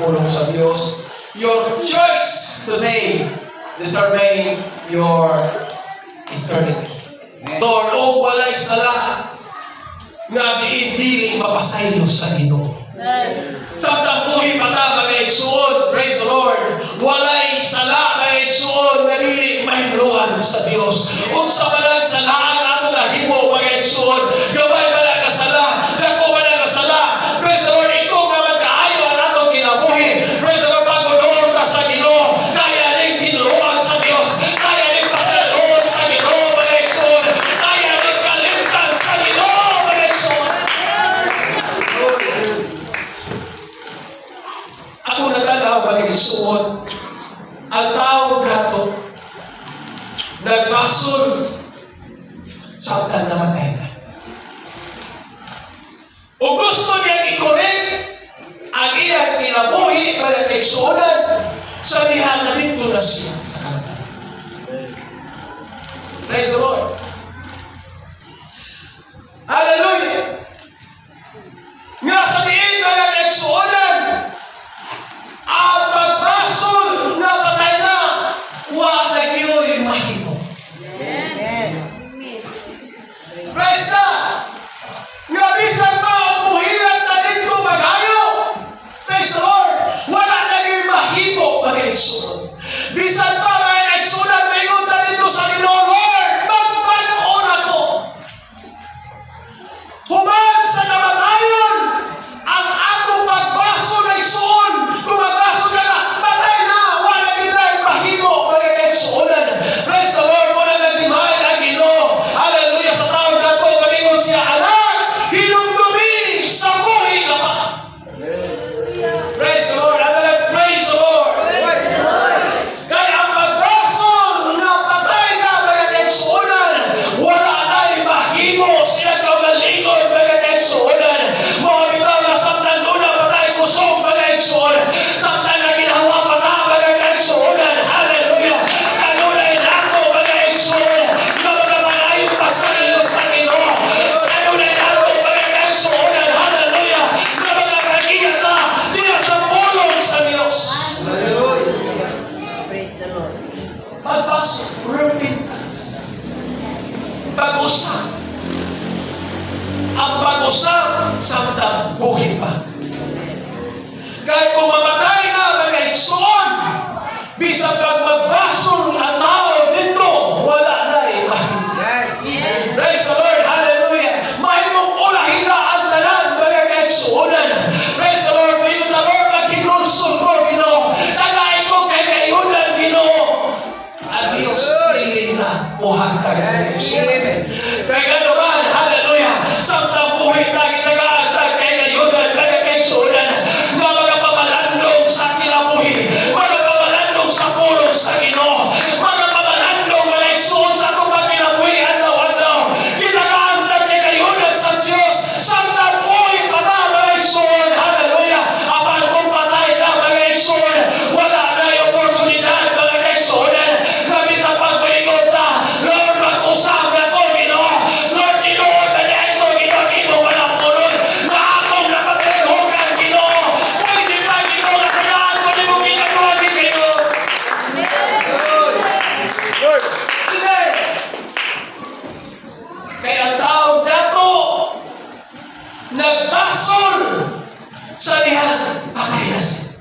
pulong sa Diyos. Your choice today determine your eternity. Lord, o walay sala nga diin-dili mapasaylo sa Ginoo. Samtang buhi pa ta mga igsuon, praise the Lord, walay sala mga igsuon nga dili mahimluan sa Dios. Unsa man ang salaan ato nahimo mga igsuon, gabay man ang kasala, dako man ang kasala. Praise the Lord, ikaw naman kaayo ang atong kinabuhi. Praise the Lord, pagkunoon ka sa Ginoo, kaya ning hinluan sa Dios, kaya ning pasayloon sa Ginoo mga igsuon, kaya ning kalimtan sa Ginoo mga igsuon. Ako nagtanaw mga igsuon, ang tao gato nagbasol samtang namatay na. O gusto niya i-correct ang iyang kinabuhi mga kaigsuonan, sabihan na dito na siya sa kamatayan. Praise the Lord. Hallelujah. Nga sa diin mga kaigsuonan, ang pagbasol na patay na, wa na iyo'y mahimo. Praise God! Nga bisan pa ang buhilan na dito magayo. Praise the Lord! Wala na iyo'y mahimo mag-igsuon. Bisan pa mga igsuonan, mayroon na dito sa Ginoo, Lord, magbanon ako. Humad sa kamatayon, ang atong pagbasol na igsuon, kung magbasol ka na, patay na, wala na mahimo mga igsuonan. Praise the Lord, wala nagdimahin ang Ginoo. Hallelujah, sa taon na po, kamingon siya, anak, hinugdumi sa buhay ka pa. Praise the Lord, praise the Lord. Kaya ang pagbasol na patay na mga igsuonan, wala na'y mahimo siya kaugalingon mga igsuonan. Mga bitaw na samtang una patay kusog mga igsuonan, samtang na ginawa pa na mga igsuonan. Hallelujah. Kanunay na ako mga igsuonan, na mga pangayong pasarilo sa Ginoo. Kanunay na ako mga igsuonan. Hallelujah. Na mga kagigat na diya sa pulong sa Diyos. Hallelujah. Praise the Lord. Pagbasol, repentance. Pag-usap. Ang pag-usap samtang buhay pa. Kahit kung mamatay na mga igsuon, bisang pag magbasol ang tao dito, wala na'y mahimo. Praise the Lord, hallelujah. Mahimong ulahin na ang tanan mga kaigsuonan. Praise the Lord, for you the Lord, magkinulsol ko, Ginoo. Tagain ko kay kayunan, Ginoo. Ang Diyos, hindi na buhat ka ng Amen. Kaya gano'n man, hallelujah, samtang buhay tayo tagaan kay kayunan, mga kaigsuonan, na mga pamalandong sa kinabuhi, mga pamalandong sa pulong sa Ginoo, mga pamalandong mga igsuon sa itong pagkinabuhi adlaw-adlaw, ginagaan kay kayunan sa Diyos, samtang buhay pa na mga igsuon, hallelujah, apan kung patay na mga igsuon, wala na yung oportunidad mga kaigsuonan, na bisang pagpaingot na, Lord, mag-usap na ko, Ginoo, Lord, tinuod na niya ito, Ginoo, walang punod, na akong napagalihugan, Ginoo, pwede ba, Ginoo, na kailangan ko ni mong ginagawa din kayo. Amen. Kaya ang taong dato, nagbasol sa dihan, pakayasin.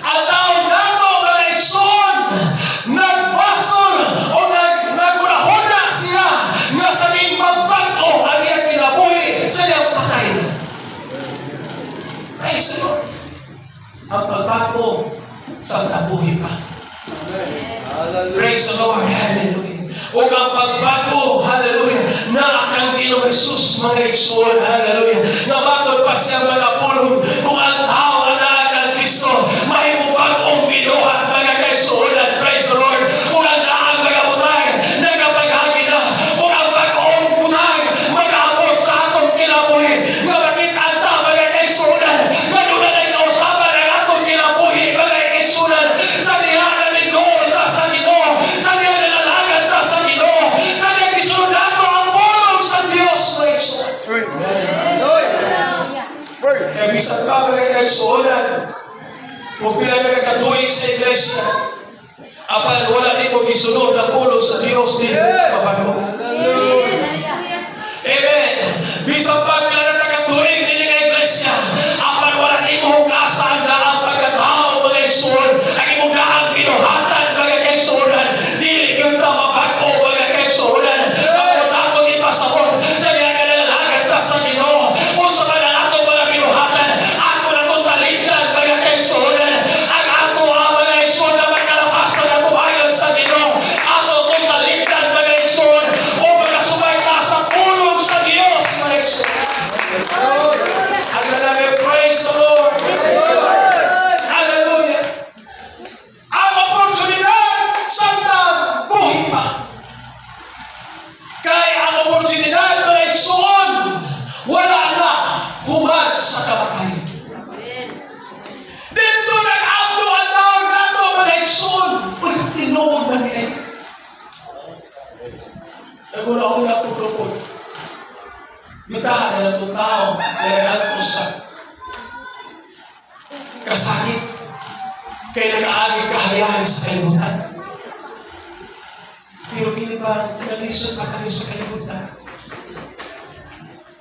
Ang taong dato, mga igsoon, nagbasol o nagulahuna siya nga sa ning magbago ang iyang kinabuhi sa iyang patay na. Praise the Lord. Ang pagbago sa tabuhi pa. Praise the Lord. Hallelujah. O ang pagbago, hallelujah, na ang Ginoong Jesus, mga igsoon, hallelujah, nabatod pa siya mga pulong kung ang tao ang naagang Kristo, mahimubagong binuhat mga kaigsuonan. Praise the Lord. Kung ang laang mga bunay, nagapaghagi na, kung ang bagong bunay, mag-aabot sa atong kinabuhi, nga makita ang tao mga kaigsuonan, nga doon na kausapan ang atong kinabuhi, mga kaigsuonan, sa dihanan ni Lord, sa Ginoo, sa dihanan ng alagad na sa Ginoo, sa dihanan gisunod nato ang pulong sa Diyos, mga kaigsuonan. Kaya mga kaigsuonan. Kung pila na kakatuig sa iglesia, apan wala di mo gisunod na pulo sa Dios di mabalo. Amen. Bisan pa pila na kakatuig din nga iglesia, apan wala di mo hugasan na ang pagkatao mga kaigsuon, ang imong daang pinuhatan mga kaigsuonan, dili yun ta mabago mga kaigsuonan. Ako tapos ipasabot sa mga kanalagad ta sa Ginoo. Kung sa mga ato mga pinuhatan, ako na kong talindan mga kaigsuonan. Ang ako mga kaigsuon na magkalapasan na kumayon sa Ginoo. Ako kong talindan mga kaigsuon o mga sumayta sa pulong sa Diyos mga kaigsuon. Ang namin, praise the Lord. Hallelujah. Ang oportunidad samtang buhay pa. Kaya ang oportunidad mga kaigsuon, wala na hungad sa kamatayan. Dito nag-abdo ang tawag nato mga kaigsuon. Uy, tinuod na niya. Naguna-una po lupod. Bitahan na itong tao na nag-alpo sa kasakit. Kaya nag-aagig kahayahan sa kalimutan. Pero kini ba nag-isot pa kami sa kalimutan?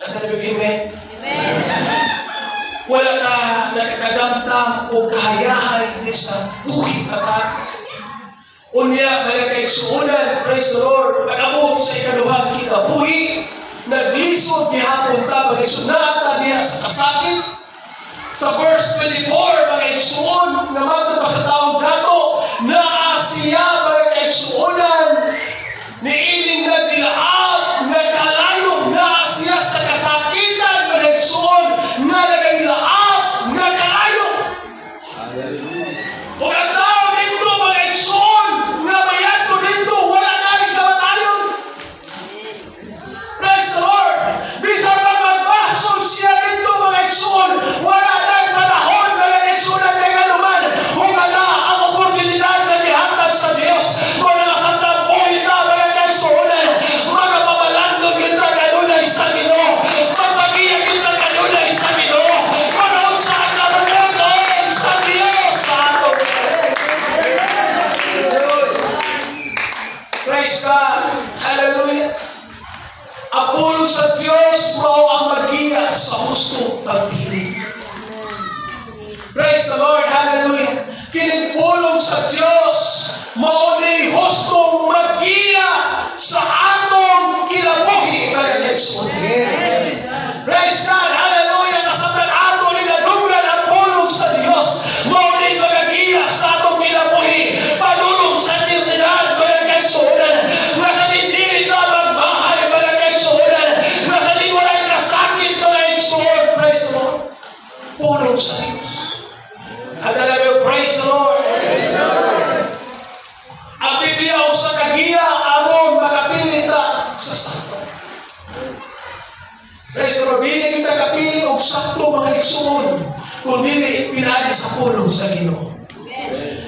At talagang amen? Wala na nakakadamdam o kahayahan din sa buhay pata. Unya, mga kaigsuonan, praise the Lord, nag-abot sa ikaduhang kinabuhi, naglisod gihapon ta, mga isunata diya sa kasakit. Sa verse 24, mga kaigsuon, naman pa sa taong dato, na siya, mga kaigsuonan, niining na dilaab, na kalayo, na siya sa kasakitan, mga kaigsuon, na nagadilaab, na kalayo. Kung ang tao dito, mga kaigsuon, na bayan ko dito, wala na rin kamatayon. Praise the Lord. Bisan pag magbasol siya dito, mga kaigsuon, wala na rin panahon, mga kaigsuon, na kagaluman. Humala ang oportunidad na dihatag sa Diyos. Kung nakasantang buhay na, mga kaigsuon, mga pamalandog yun na kanunay sa Ginoo. Magpagiyag yun na kanunay sa Ginoo. Kung saan na magandang sa Diyos sa ato. Praise God. Hallelujah. Ang pulong sa Diyos mao ang magiya sa hustong pagpili. Praise the Lord. Hallelujah. Kining pulong sa Diyos mao ni hustong magiya sa atong kinabuhi mga kaigsuon. Praise God. Hallelujah. Kasabtan ato ni nadunggan ang pulong sa Diyos mao ni magagiya sa atong kinabuhi. Padulong sa eternidad mga kaigsuon. Nasa dindili na magmahal mga kaigsuon. Nasa din walay kasakit mga kaigsuon. Praise the Lord. Pulong sa Diyos. At alam mo, praise the Lord. Ang Biblia o sa kagiya aron makapili ta sa sakto. Praise the Lord. Bili kita kapili o sakto mga kaigsuon kung dili pinagi sa pulong sa Ginoo.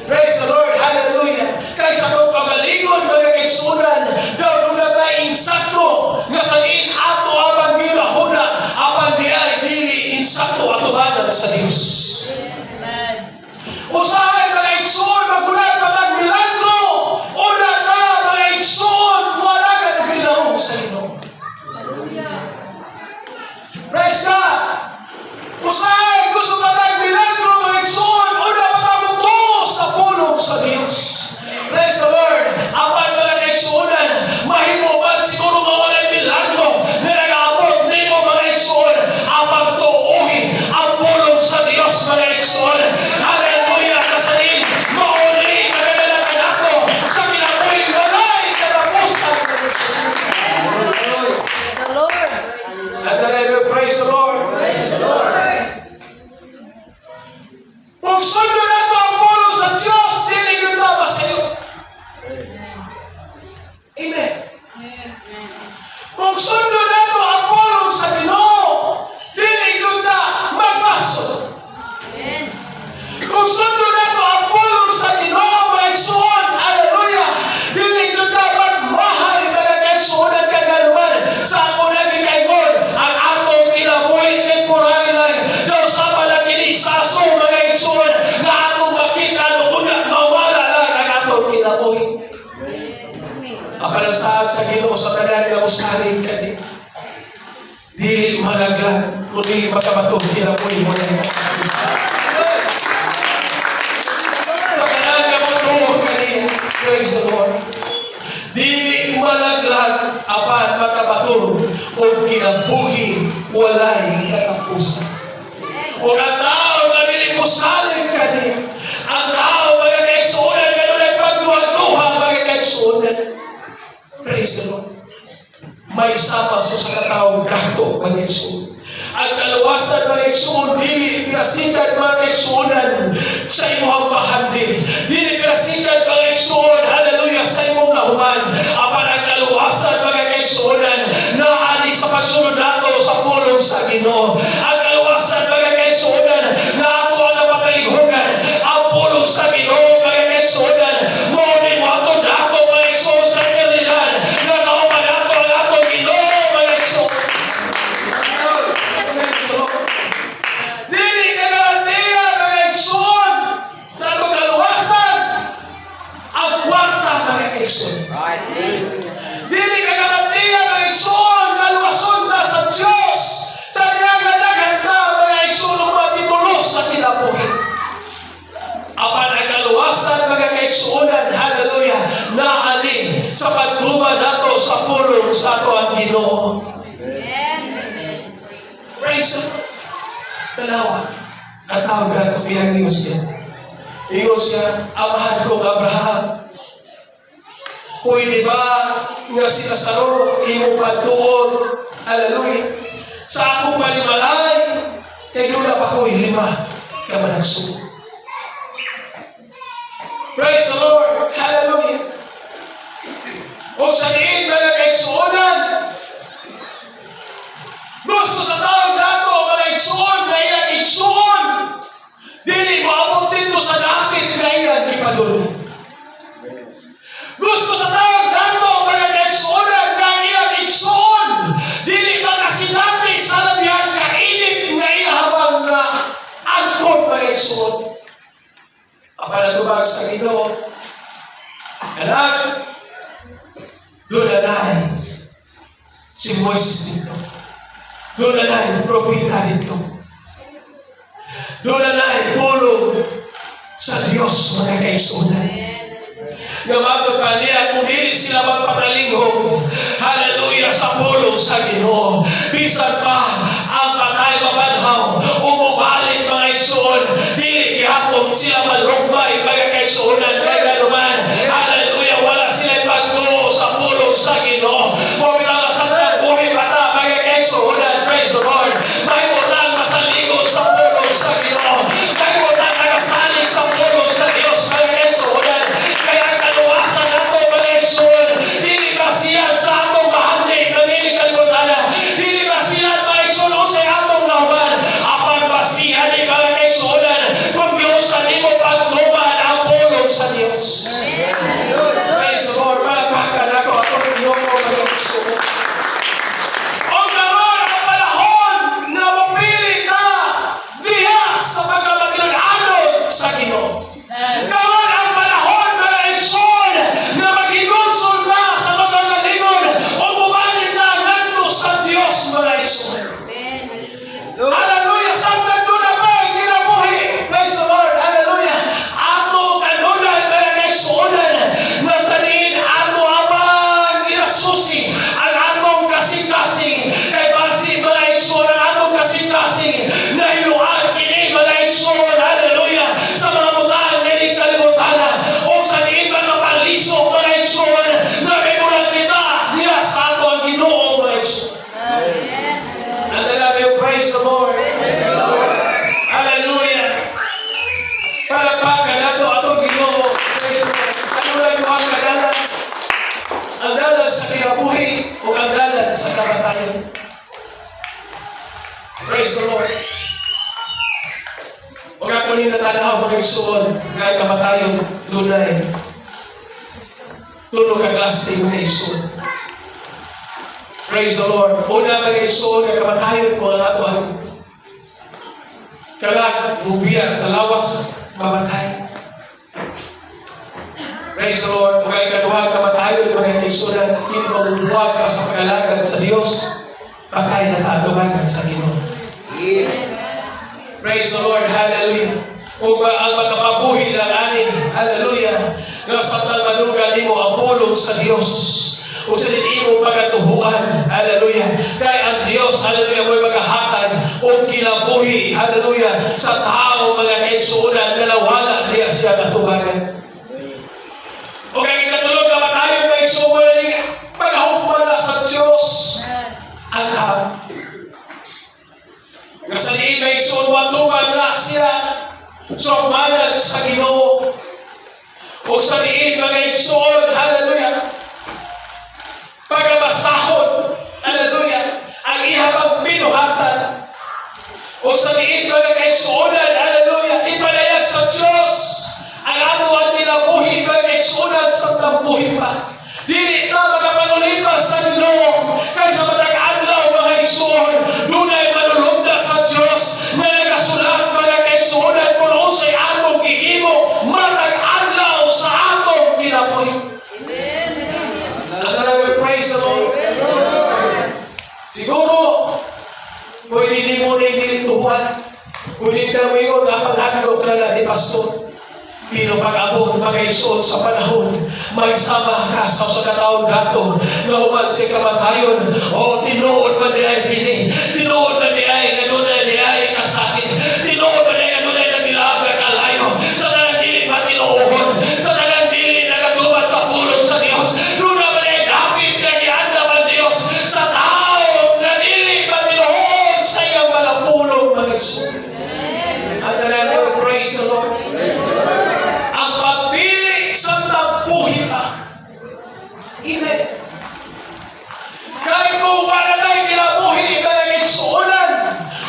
Praise the Lord. Hallelujah. Kaya sa kong kagalingon mga kaigsuonan, daw doon tayo insakto nga sa diin ato apan di rahuna apan di ay dili insakto ato banan sa Diyos. Usahay mga kaigsuon magulat mga milagro una na mga kaigsuon wala ka na pinarong sa Ginoo. Praise God. Usahay gusto ka milagro mga kaigsuon una patamuto sa pulong sa Diyos. Praise the Lord. Apan mga kaigsuonan, mahimo ba siguro mawalay milagro na nag-aabot ni mo mga kaigsuon apan tuuhi ang pulong sa Diyos mga kaigsuon. Hallelujah. dili makabato kinabuhi mo yan. Sa kanang kabato kanina, praise the Lord. Dili malaglag apan makabato o kinabuhi walay katapusan. O ang tao na dili musalig kanina, ang tao magkakaigsuunan kanunay pagduha-duha magkakaigsuunan. Praise the Lord. May sama sa katao gato mag-igsuon. Ang kaluwasan mag-igsuon, dili pinasikat mag-igsuonan sa imong bahandi. Dili pinasikat mag-igsuon, hallelujah, sa imong lahuman. Apan ang kaluwasan mag-igsuonan na ani sa pagsunod nato sa pulong sa Ginoo. Ang kaluwasan mag-igsuonan na ato ang napakalighugan. Ang pulong sa Ginoo mag-igsuonan. Mo ni mo ato nato mag-igsuon sa eternidad. Na kauman nato ang ato Ginoo mag-igsuon. Dili ka garantiya mag-igsuon sa atong kaluwasan. Ang kwarta mag-igsuon. Dili ka garantiya mag-igsuon kaluwason na sa Diyos. Sa nagadagan na mag-igsuon ang matitulos sa kinabuhi. Apan ang kaluwasan magkakaigsuonan, hallelujah, na ani sa pagtuman nato sa pulong sa ato ang Ginoo. Praise the Lord. Tanawa, natawag na ito biyang Diyos niya. Diyos niya, amahan kong Abraham. Pwede ba nga sila saro, imo pagtuon, hallelujah, sa akong panimalay, kay doon pa ko'y 5 ka managsuko. Praise the Lord, hallelujah. O sa diin mga kaigsuonan, gusto sa tao nato mga igsuon na iyan igsuon, dili maabot dito sa dakit na iyan ipadulong. Gusto sa tao nato mga kaigsuonan na iyan igsuon, dili makasinati sa labihan kainit nga ihabang na angkot mga igsuon. Apanatubag sa Ginoo, anak, doon na si Moises dito. Doon na propeta dito. Doon na pulong sa Diyos mga kaigsuonan. Nga matod pa niya, kung hindi sila magpakalinghong, hallelujah, sa pulong sa Ginoo. Bisan pa ang patay mabanhaw, umubalik mga igsuon, dili gihapon sila malugmay mga kaigsuonan, kaya naman, hallelujah, wala sila pagtuo sa pulong sa Ginoo. Pumila sa buhay bata mga kaigsuonan, praise the Lord. May unang masaligon sa pulong sa Ginoo. May unang nagasalig sa pulong sa Diyos mga kaigsuonan. Kaya kaluwasan nato mga igsuon, dili ba siya sa atong bahandi na nilikalgutana, dili ba siya mga igsuon sa atong lahuman, apan ba siya di mga igsuonan kung Diyos sa nimo pagtuman ang pulong sa Diyos. Praise the Lord. Malapakan ako ng Diyos mga igsuon. Ang karon ang panahon na mapili ka diha sa pagkamatilan-anon sa Ginoo. Karon ang panahon mga igsuon na mag-igonsol ka sa magagalingon o bumalik na nandito sa Diyos mga igsuon. Hallelujah! Saan nandun na ba ang kinabuhi? Praise the Lord! Hallelujah! Ato kanunan mga igsuonan na sa diin ato abang inasusi ang atong kasing-kasing kay basi mga igsuon ang atong kasing-kasing na iluan kini mga igsuon, hallelujah, sa mga mutang na hindi kalimutana o sa diin mga palisok mga igsuon na may mulat kita niya sa ato ang Ginoo mga igsuon. And then I will praise the Lord. Hallelujah. Palakpakan nato ato Ginoo. Praise the Lord. Ano lang yung ang kadalan? Ang dalan sa kinabuhi o ang dalan sa kamatayon. Praise the Lord. Huwag ako nila tanaw mag-igsuon kahit kamatayon dunay. Tulog ang klase mga igsuon. Praise the Lord. Una mag-igsuon ang kamatayon ko ang atuan. Kalag, bubiya sa lawas, mamatay. Praise the Lord. Kung ay kaduhang kamatayon, mga igsuon, hindi mabubuwag ka sa pag-alagad sa Diyos, patay na taatumagan sa Ginoo. Praise the Lord. Hallelujah. Kung ang magkapabuhi ng aning, hallelujah, nga sa talmanugan nimo ang pulong sa Dios. O sa mo pagkatubuan, hallelujah. Kaya ang Diyos, hallelujah, mo'y maghahatag o kinabuhi, hallelujah, sa tao mga kaigsuunan na nawala niya siya natubagan. O kaya ikatulog na tayo kaigsuunan niya, pagahukman na sa Diyos ang tao. Kasi di kaigsuunan matuban na siya so manag sa Ginoo. O sa diin mga igsuon, hallelujah, pagabasahon, hallelujah, ang ihabang pinuhatan. O sa diin mga kaigsuonan, hallelujah, ipalayag sa Diyos ang ano ang tinabuhi mga kaigsuonan sa tambuhi pa. Dili na magapanulipas sa Ginoo kaysa matag-adlaw mga igsuon, dunay manulugda sa Diyos na nagasulat mga kaigsuonan kung usay atong gihimo matag-adlaw sa atong kinabuhi. Praise the Lord. Siguro, pwede di mo na inilituhan. Kunin ka mo yun, napag-adlaw ka na ni Pastor. Pero pag-abot, mag-aison sa panahon, may sama ka sa katawang dato, na uman siya kamatayon, o tinuod pa di ay hini, tinuod pa di ay nanunay di ay kasakit, tinuod pa di ay nanunay na nilaga kalayo, sa talang dili pa tinuuhon, sa talang dili nagatubat sa pulong sa Diyos, luna pa di ay dapit na giandam ang Diyos, sa tao na dili pa tinuuhon sa iyang mga pulong mga igsoon. At talagang praise the Lord. Ang pagpili sa tambuhi pa. Amen. Kahit kung wala tayo kinabuhi, mga igsuunan,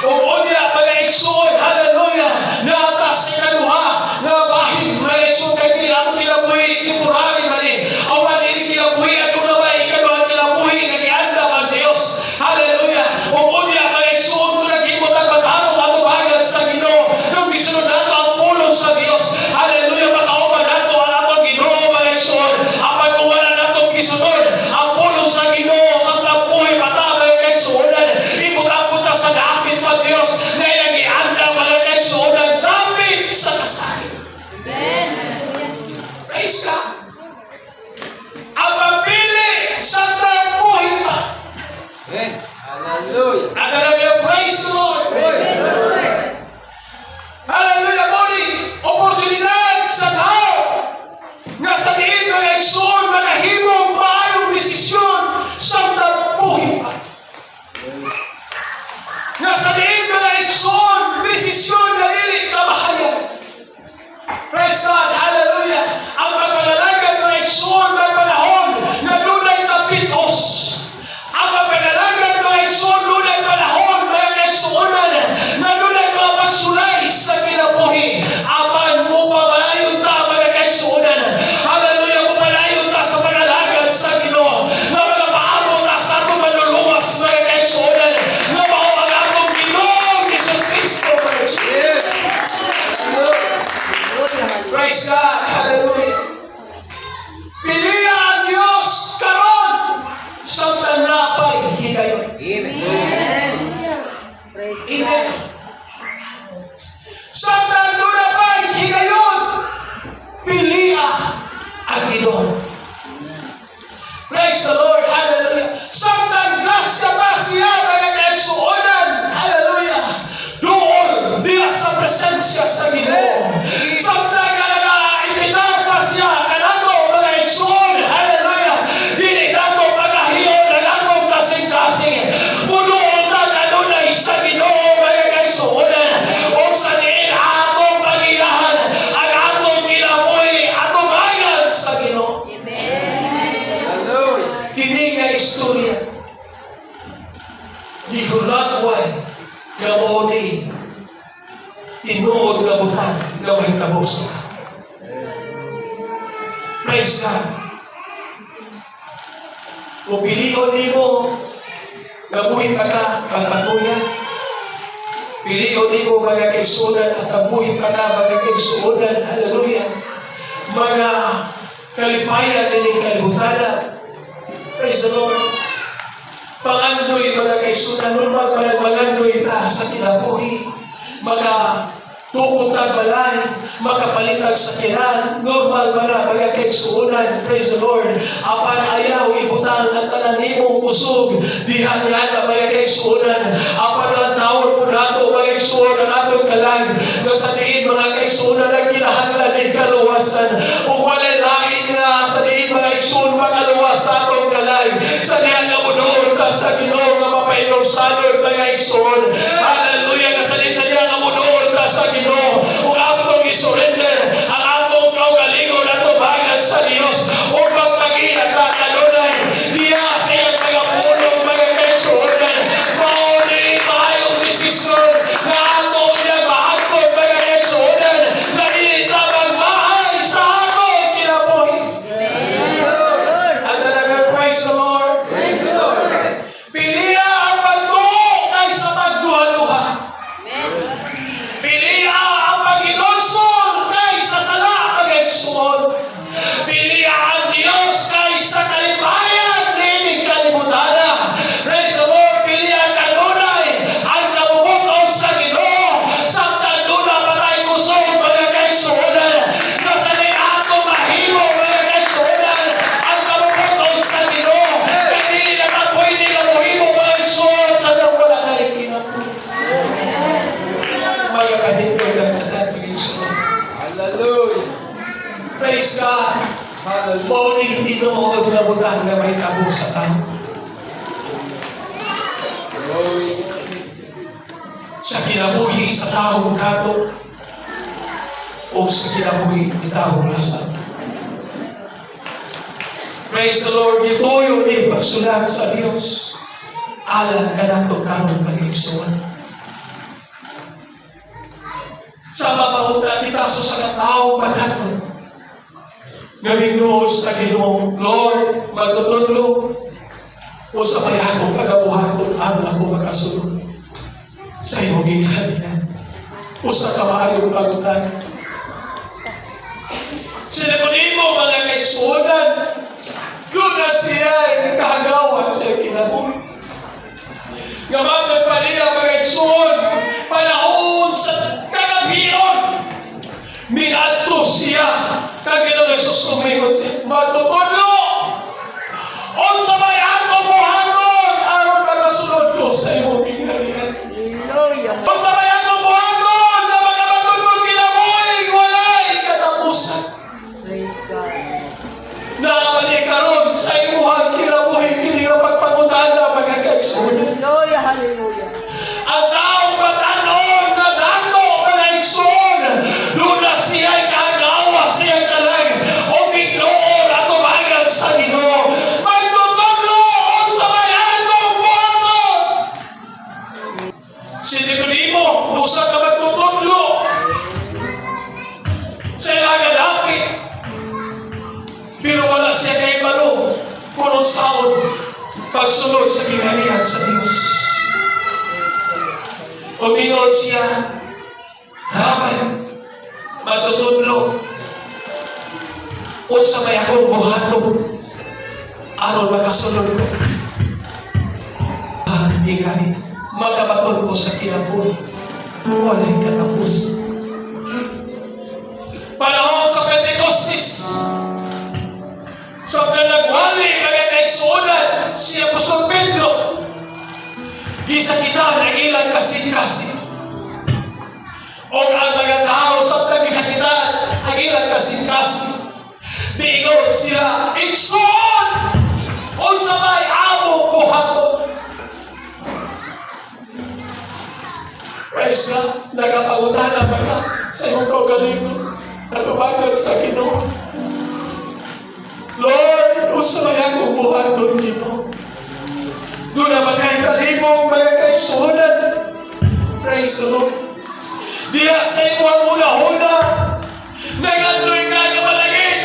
kung unya, mga igsuun, hallelujah, na atas sa ikaluha, na bahig, mga igsuun, kahit hindi ako kinabuhi, temporary mali, awan hindi kinabuhi, at kung naman ikaluha kinabuhi, nagiandam ang Diyos, hallelujah, kung unya, mga igsuun, kung naghimot ang mataro, ato bahagan sa Ginoo, nung gisunod nato ang pulong sa Diyos, hallelujah, matauban nato ang atong Ginoo, mga igsuun, apan kung wala natong gisunod, ang pulong sa Ginoo, sa tambuhi mata, mga kaigsuunan, ibutang-buta sa daapit sa Diyos, na inagiandam, mga kaigsuunan, dapat sa kasakit. Praise God. Ang pagpili sa tambuhi pa. Hallelujah. Hallelujah. Praise the Lord. Hallelujah. Morning. Oportunidad sa tao nga sa diin mga igsoon, mga himong maayong desisyon sa tambuhi pa. Nga sa diin mga igsoon, desisyon na dili kamahayan. Praise God. Hallelujah. Ang pagpalalagan mga igsoon ng panahon na dunay tapitos. Ang pagpalalagan mga igsoon dunay panahon mga kaigsuonan na dunay mga pagsulay sa kinabuhi. Apan mo pamalayon ta mga kaigsuonan. Hallelujah. Kung palayon ta sa panalagad sa Ginoo, na mga paabot ta sa atong manluluwas mga kaigsuonan, na mao ang atong Ginoong Jesucristo mga kaigsuonan. Praise God. Hallelujah. Piliya ang Diyos karon sa tanapay higayon. Amen. Amen. Sa tanapay higayon, piliya ang Ginoo. Praise the Lord. Hallelujah. Sa grasya pa siya mga kaigsuonan. Hallelujah. Doon diya sa presensya sa Ginoo. Sa nag-iibitar pa siya kanato mga igsoon. Hallelujah. Dili nato pagkahiyon ang atong kasing-kasing. Punoon na kanunay sa Ginoo mga kaigsuonan. O sa diin atong pagilahan ang atong kinabuhi, atong bayan sa Ginoo. Hallelujah. Kini nga istorya di hulagway nga mao ni tinuod nga butang nga mahitabo sa praise God. Kung pilion nimo nga buhi pa ka pagpatuya, pilion nimo mga kaigsuonan at kabuhi pa ka mga kaigsuonan, hallelujah, mga kalipayan nining kalibutana. Praise the Lord. Pangandoy mga kaisunan, normal mangandoy ta sa kinabuhi. Tukod na balay, makapalitag sa kinan, normal ba na mga kaigsuunan, praise the Lord. Apan ayaw, ibutan ang tananimong kusog, dihan nga na mga kaigsuunan. Apan lang taon po nato mga kaigsuunan atong kalag, na sa diin mga kaigsuunan ang kinahanglan ng kaluwasan. O walay lain nga sa diin mga kaigsuunan makaluwas na atong kalag, sa dihan nga munoon ta sa Ginoo nga mapainom sanod mga kaigsuunan. Hallelujah, sa dihan nga munoon ta sa Ginoo, kung atong isurrender ang atong kaugalingon at tubangan sa Diyos o magpagilat na kanunay diya sa iyang mga pulong mga kaigsuunan, mauni maayong desisyon na atong niya maagkod mga kaigsuunan na ilitabang maay sa atong kinabuhi. At talagang praise the Lord. Praise the Lord. Piliya ang pagtuo kaysa magduha-duha. Piliya ang Panginoon kaysa sala pag-egsuon. Piliya ang Diyos kaysa kalimayan nining kalibutan. Praise the Lord. Piliya ang kanunay ang kabubuton sa Ginoo. Sa kanunay patay kusog mga kaigsuonan. Nasa ni ato mahimo mga kaigsuonan ang kabubuton sa Ginoo. Kaya dili naman pwede na mahimo mga kaigsuon sa nang wala na ikinapunan. Mga kanito na natin. Hallelujah. Praise God. Hallelujah. Mauling hindi noon na butan na may tabo sa tao. Sa kinabuhi sa taong nato o sa kinabuhi ni taong nasa. Praise the Lord. Ito'y ni pagsulat sa Diyos. Alam ka na ito karong pag-ibsuan. Sa mabahog na itaso sa katao pagkaton. Ngayon sa Ginoong Lord, magtutulong o sa may akong pagabuhaton ang ako makasunod sa iyong ginghalian o sa kamaayong pagutan. Sinakunin mo mga kaigsuonan, doon na siya ay kahagawa sa kinabuhi. Gamagod pa niya mga kaigsuon, panahon sa kagabion, minato siya, kaginoong Jesus kumingon siya, matutudlo, o sa may ako buhaton, aron makasunod ko sa iyong ginghalian. O sa may ako buhaton, na mga matutod kinabuhi, walay katapusan. Nakakali karon sa imuhang kinabuhi, hindi ka pagpagutan na mga kaigsuonan. Hallelujah. Ang taong patanon na dato mga igsoon, doon na siya'y kagawa, siya'y kalag, o bignoon at umagat sa Ginoo. Magtutublo o sa mayanong buhaton. Sinikulimo, nusa ka magtutublo. Siya nagadapit. Pero wala siya kay malo, kunong saon, pagsunod sa gingharian sa Diyos. Umingon siya, Rabay, matutudlo, o sa may akong buhaton, aron makasunod ko. Hindi kami, magabaton ko sa kinabuhi, walang katapos. Panahon sa Pentecostes, sa nagwali mga kaigsuonan, si Apostol Pedro, gisa kita ng ilang kasing-kasing. O ang mga tao sa gisa kita ang ilang kasing-kasing. Biingon sila, igsoon! O sa may amo buhaton. Praise God, nagapagutana pa ka sa iyong kaugalingon at umagat sa Ginoo. Lord, usa may akong buhaton Ginoo. Doon na magkay kalimong mga kaigsuonan. Praise the Lord. Diya sa iyong huna-huna, nagandoy ka ng malagin.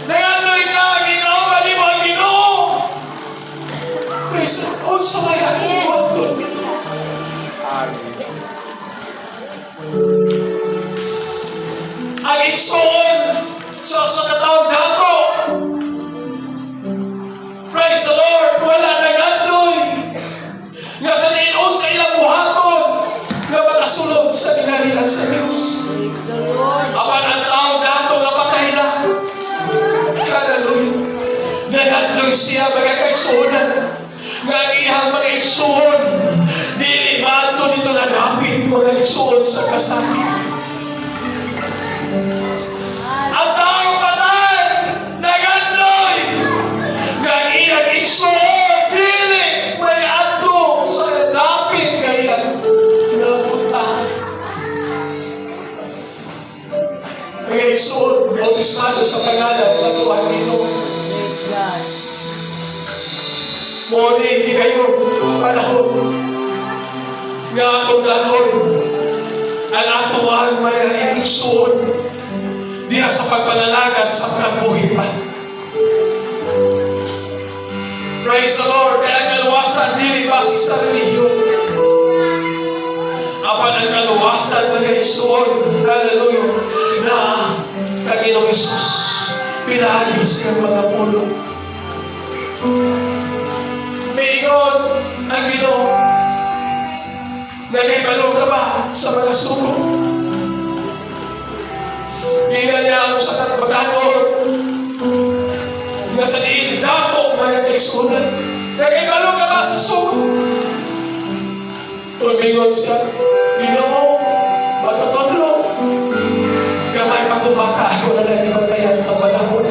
Nagandoy ka, ginawa ni mo ang Ginoo. Praise the Lord. Usa may akong buhaton Ginoo. Ang igsoon sa katawag dato. Praise the Lord. Wala nagandoy. sa Diyos. Praise the Lord. Apan ang tao dato nga patay na. Hallelujah. Nagadloy siya mga kaigsuonan. Nga ang iyang mga igsuon. Dili mato nito nagapit mga igsuon sa kasakit. Ang tao patay. Nagadloy. Nga ang iyang igsuon. Dili may ato sa nagapit kaya napunta. Mga igsuon. Bautismado sa pangalan sa Tuhan Ginoo. Praise God. Muli hindi kayo panahon nga atong lanon ang atong ang mga igsuon diya sa pagpanalagad sa pagbuhi pa. Praise the Lord. Kaya ang kaluwasan dili base sa relihiyon. Apan ang kaluwasan mga igsuon, hallelujah, na Panginoong Jesus pinaagi siyang mga pulo. Mingon ang Ginoo. Nagibalo ka ba sa mga suko? Hingan niya ako sa katpagkakor. Nga sa diin dato mga kaigsuonan. Nagibalo ka ba sa suko? Tumingon siya, Ginoo, matutudlo. Gamay pagkumaka ako na nagibatayan ang panahon.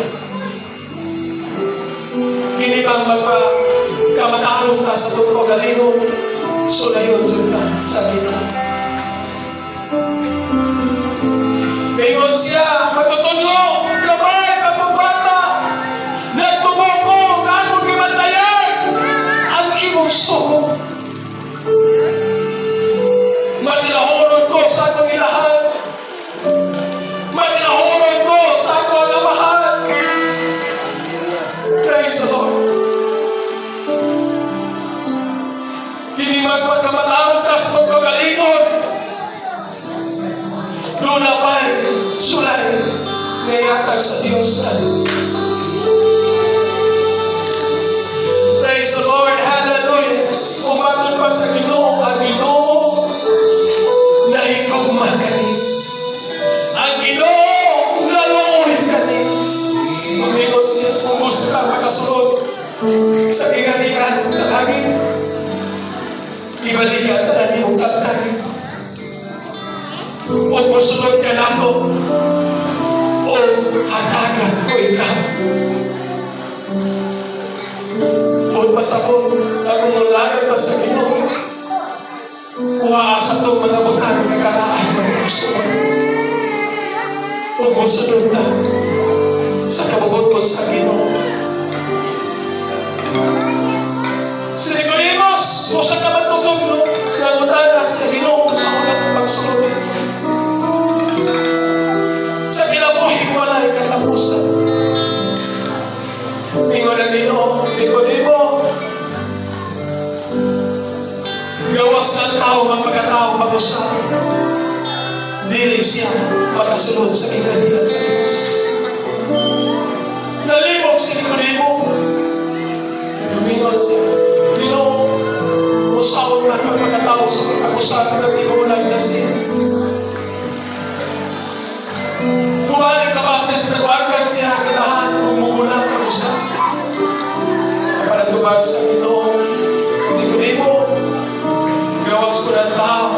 Hindi bang magpakamataro ka sa totoo galingon, sulayon ka sa Ginoo. Mingon siya, matutudlo, gamay pagkumbata, nagtuboko, na akong gimatayan, ang imong suko. Matilahorod ko sa akong ilahan, matilahorod ko sa akong amahan. Praise the Lord. Hindi magpagkamatawag ka sa pagkagalingon. Doon na pa'y sulay na yatag sa Diyos na. Praise the Lord. Hallelujah. Umatod pa sa Ginoo, ang Ginoo nahigugma kani. Ang Ginoo naluoy kani. Umingon siya, kung gusto ka makasunod sa ginganikan sa langit, ibalikan sa niyong kagtari. Huwag mo sunod ka na ako o hatagan ko ikaw. Huwag pasabot ako nulagat ka sa Ginoo. Uwaasa itong mga bukang kakaraan mo yung gusto mo. Huwag mo sunod ka sa kabugot ko sa Ginoo. Si Nicodemus, kung saan ka matutugno, nangutana sa Ginoo sa ulat ng pagsunod. Sa kinabuhi wala ay katapusan. Mingon ang Ginoo, Nicodemo, gawas ng tao ang pagkatao pag-usap. Dili siya makasunod sa kinalihan sa Diyos. Nalibog si Nicodemo. Mingon siya, Ginoo, usawon na pagkatao sa pag-usap ng tinulang na siya. Bumalik ka ba sa nagwagan siya kanahan kung mumulang pag-usap? Para tubag sa Ginoo, Nicodemo, gawas ko ng tao,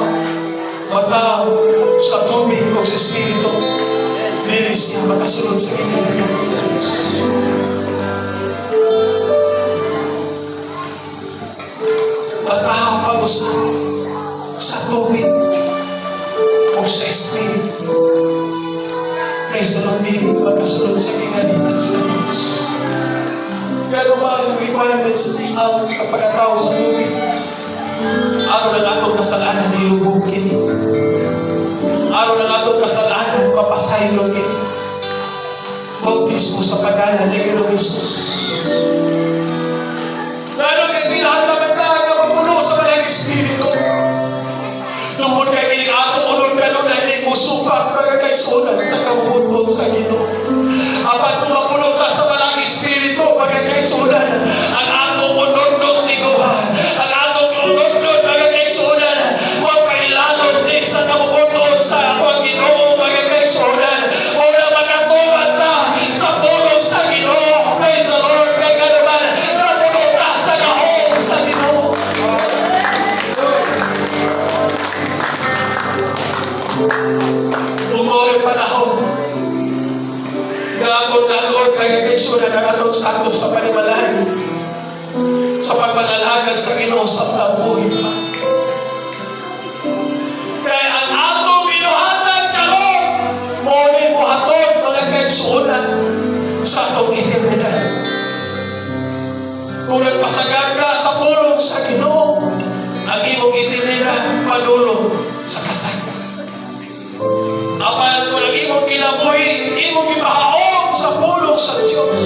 matao, sa tubig o sa Espiritu, dili siya makasunod sa kinalihan sa Diyos. Matao pag-usap sa tubig o sa Espiritu. Praise the Lord, baby, makasunod sa kinalihan sa Diyos. Gano'n ba ang requirements ang kapagkatao sa tubig? Ano ng atong kasalanan nilubog kini? Ano ng atong kasalanan papasaylo kini? Bautismo sa pangalan ni Ginoong Jesus. Gano'n kang pinahalaman ka mapuno sa mga Espiritu? Tungkol kay kining atong unod ka nun na hindi mo sukat pagkakaisunan sa kabubuton sa Ginoo. Apat kung mapuno ka sa malang Espiritu pagkakaisunan, ang atong unod-unod ni Gohan, ang atong unod-unod pagkakaisunan, huwag kailangan din sa kabubuton sa Umori panahon. Gabot na Lord, kaya kaisura na atong sakop sa panimalay. Sa pagpangalagad sa Ginoo sa pagbuhay pa. Kaya ang atong binuhatan karon, muli mo hatod mga kaisura sa atong eternidad. Kung nagpasagad ka sa pulong sa Ginoo, ang imong eternidad padulong sa kasag. Apan kung ang imong kinabuhi, imong ipahaom sa pulong sa Diyos,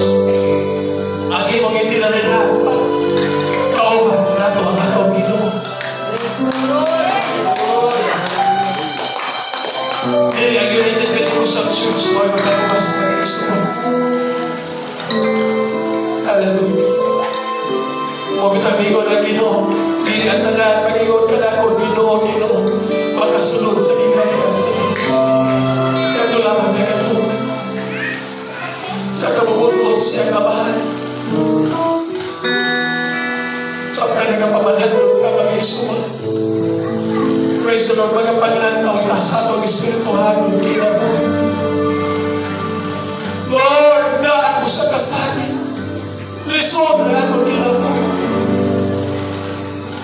ang imong eternidad kauban nato ang atong Ginoo. Dili ang United Pentecostal Church mo ay magkalumas sa Kristo. Hallelujah. O bitamigo ng Ginoo, dili ang tanan panigon ka na ko Ginoo, Ginoo, makasulod sa hingay sa Diyos. Ito lamang na katulad sa kabubutot siya kamahal. Sa kanagapamalan ka mag-isuwa. Praise the Lord, mga paglantaw ka sa atong espirituhan ng kinabuhi. Lord, na ako sa kasakit. Lisod na ako kinabuhi.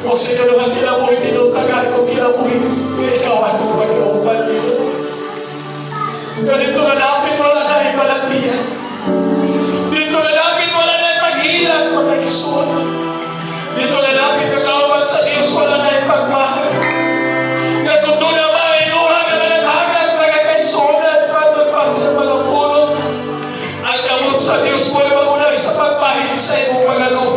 O sa ikaluhan kinabuhi, minutagan ko kinabuhi. Ikaw ako mag-iuban nito. Ganito na lapit wala na ibalatiyan. Dito na lapit wala na ipaghilang mga isuon. Dito na lapit kakauban sa Diyos wala na ipagmahal. Kung doon na mainuhan na malaghagan mga kaisunan patod pa sa mga pulong. Ang kamot sa Diyos mo ay maunay sa pagpahit sa imong mga lupa.